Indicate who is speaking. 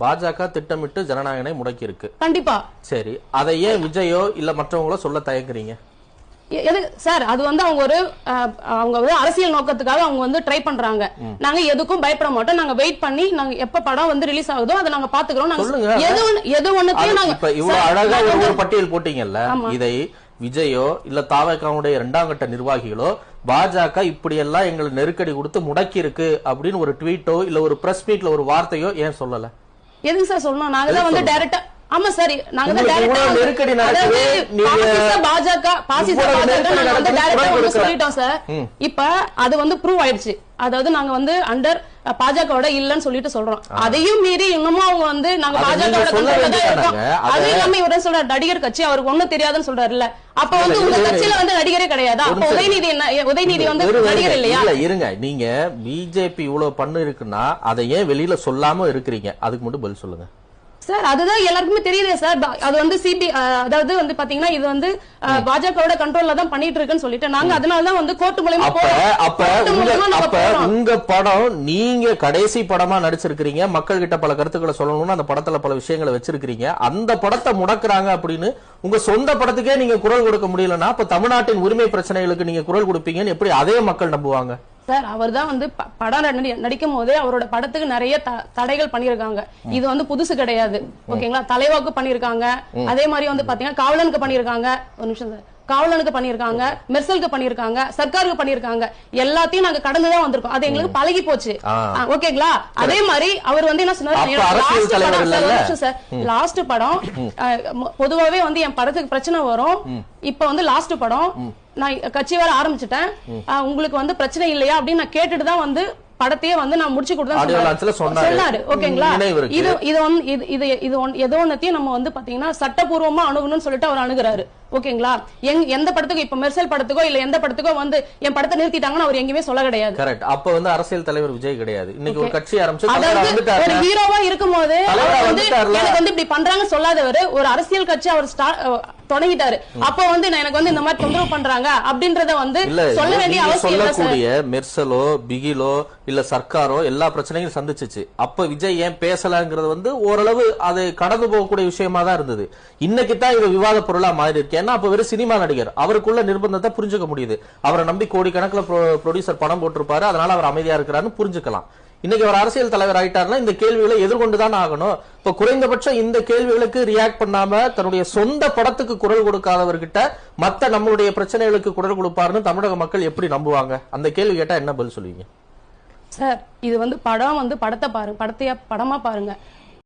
Speaker 1: பாஜக திட்டமிட்டு ஜனநாயகனை முடக்கி இருக்கு.
Speaker 2: கண்டிப்பா.
Speaker 1: சரி, அதை ஏன் விஜயோ இல்ல மற்றவங்களோ சொல்ல தயங்குறீங்க?
Speaker 2: சார் அது வந்து அவங்க வந்து அரசியல் நோக்கத்துக்காக அவங்க வந்து ட்ரை பண்றாங்க. நாங்க எதுக்கும் பயப்பட மாட்டோம். நாங்க வெயிட் பண்ணி நாங்க எப்ப படம் வந்து ரிலீஸ் ஆகுதோ அதை நாங்க பாத்துக்கிறோம். எது ஒண்ணுத்தையும் நாங்க
Speaker 1: இப்ப இவ்வளவு அழகா ஒரு பட்டியல் போட்டீங்கல்ல, இதை விஜயோ இல்ல தாவேகாவுடைய 2ஆம் கட்ட நிர்வாகிகளோ பாஜக இப்படி எல்லாம் எங்களை நெருக்கடி கொடுத்து முடக்கி இருக்கு அப்படின்னு ஒரு ட்வீட்டோ இல்ல ஒரு பிரஸ் மீட்ல ஒரு வார்த்தையோ ஏன் சொல்லல?
Speaker 2: எதுக்கு சார் சொல்லணும்? நாங்க தான் வந்து டைரக்டா ஆமா சார் நாங்க தான் டைரக்டா
Speaker 1: நெருக்கடி நடக்குது
Speaker 2: சொல்லிட்டோம் சார். இப்ப அது வந்து ப்ரூவ் ஆயிடுச்சு. அதாவது நாங்க வந்து அண்டர் பாஜகவோட இல்லன்னு சொல்லிட்டு சொல்றோம். அதையும் மீறி இன்னமும் அவங்க வந்து நாங்க பாஜகவோட கண்ட்ரோல்ல தான் இருக்கோம். அது இல்லாம இவர சொல்ற நடிகர் கட்சி அவருக்கு ஒண்ணும் தெரியாதுன்னு சொல்றாருல்ல. அப்ப வந்து உங்க கட்சியில வந்து நடிகரே கிடையாதா? அப்ப உதயநிதி வந்து நடிகர் இல்லையா?
Speaker 1: இருங்க, நீங்க பிஜேபி இவ்வளவு பண்ணு இருக்குன்னா அதை ஏன் வெளியில சொல்லாம இருக்கிறீங்க? அதுக்கு மட்டும் பதில் சொல்லுங்க
Speaker 2: சார். அதுதான் எல்லாருக்குமே தெரியுதே சார். அது வந்து அதாவது வந்து பாத்தீங்கன்னா இது வந்து பாஜகவோட கண்ட்ரோல்ல தான் பண்ணிட்டு இருக்குன்னு சொல்லிட்டு நாங்க அதனாலதான் வந்து கோர்ட் மூலமா
Speaker 1: உங்க படம் நீங்க கடைசி படமா நடிச்சிருக்கீங்க. மக்கள் கிட்ட பல கருத்துக்களை சொல்லணும்னு அந்த படத்துல பல விஷயங்களை வச்சிருக்கீங்க. அந்த படத்தை முடக்குறாங்க அப்படின்னு உங்க சொந்த படத்துக்கே நீங்க குரல் கொடுக்க முடியலன்னா அப்ப தமிழ்நாட்டின் உரிமை பிரச்சனைகளுக்கு நீங்க குரல் கொடுப்பீங்கன்னு எப்படி அதே மக்கள் நம்புவாங்க?
Speaker 2: சார் அவர் தான் வந்து படம் நடிக்கும் போதே அவரோட படத்துக்கு நிறைய தடைகள் பண்ணிருக்காங்க. இது வந்து புதுசு கிடையாது. ஓகேங்களா? தலைவாக்கு பண்ணிருக்காங்க. அதே மாதிரி வந்து பாத்தீங்கன்னா காவலனுக்கு பண்ணிருக்காங்க. ஒரு நிமிஷம் சார். காவலனுக்கு பண்ணிருக்காங்க, மெர்சலுக்கு பண்ணிருக்காங்க, சர்க்காருக்கு பண்ணிருக்காங்க. எல்லாத்தையும் நாங்க கடந்துதான் வந்திருக்கோம். அது எங்களுக்கு பழகி போச்சு. ஓகேங்களா? அதே மாதிரி அவர் வந்து என்ன சொன்னாரு, லாஸ்ட் படம் பொதுவாவே வந்து என் படத்துக்கு பிரச்சனை வரும். இப்ப வந்து லாஸ்ட் படம் நான் கட்சி வேற ஆரம்பிச்சுட்டேன். உங்களுக்கு வந்து பிரச்சனை இல்லையா அப்படின்னு நான் கேட்டுட்டு தான் வந்து படத்தையே வந்து நான் முடிச்சு கொடுத்தேன் சொன்னாரு. ஓகேங்களா? ஏதோ ஒன்னத்தையும் நம்ம வந்து பாத்தீங்கன்னா சட்டப்பூர்வமா அணுகணும்னு சொல்லிட்டு அவர் அணுகுறாரு. ஓகேங்களா? எந்த படத்துக்கோ இப்ப மெர்சல் படத்துக்கோ இல்ல எந்த படத்துக்கோ வந்து என் படத்தை நிறுத்திட்டாங்கன்னு அவர் எங்கேயுமே சொல்ல கிடையாது.
Speaker 1: கரெக்ட். அப்ப வந்து அரசியல் தலைவர் விஜய் கிடையாது. இன்னைக்கு ஒரு கட்சி ஆரம்பிச்சு
Speaker 2: ஒரு ஹீரோவா இருக்கும்போது எனக்கு வந்து இப்படி பண்றாங்க சொல்லாதவர் ஒரு அரசியல் கட்சி அவர் தொடங்கிட்டாரு. அப்ப வந்து எனக்கு வந்து இந்த மாதிரி தொந்தரவு பண்றாங்க அப்படின்றத வந்து சொல்ல வேண்டிய அவசியம் இல்ல.
Speaker 1: சொல்லக்கூடிய மெர்சலோ பிகிலோ இல்ல சர்க்காரோ எல்லா பிரச்சனையும் சந்திச்சிச்சு. அப்ப விஜய் ஏன் பேசலாங்கிறது வந்து ஓரளவு அது கடந்து போகக்கூடிய விஷயமா தான் இருந்தது. இன்னைக்கு தான் இது விவாத பொருளா மாறி இருக்கு. ஏன்னா அப்ப வெறும் சினிமா நடிகர், அவருக்குள்ள நிர்பந்தத்தை புரிஞ்சுக்க முடியுது. அவரை நம்பி கோடிக்கணக்கில் ப்ரொடியூசர் பணம் போட்டிருப்பாரு, அதனால அவர் அமைதியா இருக்கிறாருன்னு புரிஞ்சுக்கலாம். இன்னைக்கு அவர் அரசியல் தலைவர் ஆயிட்டாருன்னா இந்த கேள்விகளை எதிர்கொண்டுதான் ஆகணும். இப்ப குறைந்தபட்சம் இந்த கேள்விகளுக்கு ரியாக்ட் பண்ணாம தன்னுடைய சொந்த படத்துக்கு குரல் கொடுக்காதவர்கிட்ட மத்த நம்மளுடைய பிரச்சனைகளுக்கு குரல் கொடுப்பாருன்னு தமிழக மக்கள் எப்படி நம்புவாங்க? அந்த கேள்வி கேட்டா என்ன பதில் சொல்லுவீங்க?
Speaker 2: சார் இது வந்து படம் வந்து படத்தை பாருங்க, படமா பாருங்க.